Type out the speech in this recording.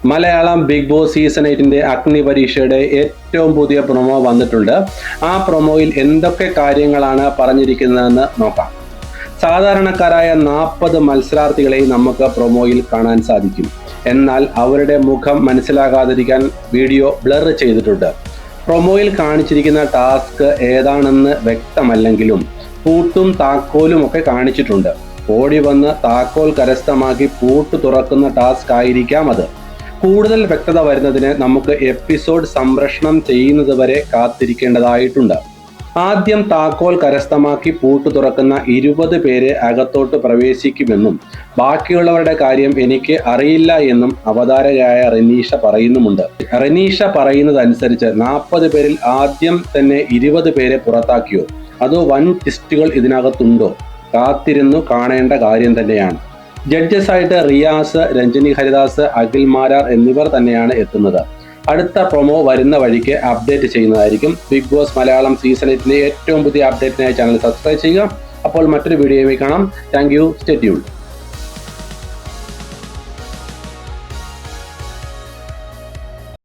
Malayalam big boss season 8 അഗ്നി പരീക്ഷയുടെ ഏറ്റവും പുതിയ പ്രൊമോ വന്നിട്ടുണ്ട്. ആ പ്രൊമോയിൽ എന്തൊക്കെ കാര്യങ്ങളാണ് പറഞ്ഞിരിക്കുന്നതെന്ന് നോക്കാം. സാധാരണക്കാരായ 40 മത്സരാർത്ഥികളെ നമുക്ക് പ്രൊമോയിൽ കാണാൻ സാധിക്കും. എന്നാൽ അവരുടെ മുഖം മനസ്സിലാകാതിരിക്കാൻ വീഡിയോ ബ്ലർ ചെയ്തിട്ടുണ്ട്. പ്രൊമോയിൽ കാണിച്ചിരിക്കുന്ന ടാസ്ക് ഏതാണെന്ന് വ്യക്തമല്ലെങ്കിലും പൂട്ടും താക്കോലും ഒക്കെ കാണിച്ചിട്ടുണ്ട്. ഓടി വന്ന് താക്കോൽ കരസ്ഥമാക്കി പൂട്ട് തുറക്കുന്ന ടാസ്ക് ആയിരിക്കാം അത്. കൂടുതൽ വ്യക്തത വരുന്നതിന് നമുക്ക് എപ്പിസോഡ് സംപ്രേഷണം ചെയ്യുന്നതുവരെ കാത്തിരിക്കേണ്ടതായിട്ടുണ്ട്. ആദ്യം താക്കോൽ കരസ്ഥമാക്കി പൂട്ട് തുറക്കുന്ന 20 പേരെ അകത്തോട്ട് പ്രവേശിക്കുമെന്നും ബാക്കിയുള്ളവരുടെ കാര്യം എനിക്ക് അറിയില്ല എന്നും അവതാരകയായ റെനീഷ പറയുന്നുമുണ്ട്. റെനീഷ പറയുന്നതനുസരിച്ച് 40 പേരിൽ ആദ്യം തന്നെ 20 പേരെ പുറത്താക്കിയോ അതോ വൻ ട്വിസ്റ്റുകൾ ഇതിനകത്തുണ്ടോ? കാത്തിരുന്നു കാണേണ്ട കാര്യം തന്നെയാണ്. ജഡ്ജസായിട്ട് റിയാസ്, രഞ്ജനി ഹരിദാസ്, അഖിൽ മാരാർ എന്നിവർ തന്നെയാണ് എത്തുന്നത്. അടുത്ത പ്രൊമോ വരുന്ന വഴിക്ക് അപ്ഡേറ്റ് ചെയ്യുന്നതായിരിക്കും. ബിഗ് ബോസ് മലയാളം സീസൺ 8 ഏറ്റവും പുതിയ അപ്ഡേറ്റിനായി ചാനൽ സബ്സ്ക്രൈബ് ചെയ്യുക. അപ്പോൾ മറ്റൊരു വീഡിയോയുമായി കാണാം. Thank you. Stay tuned.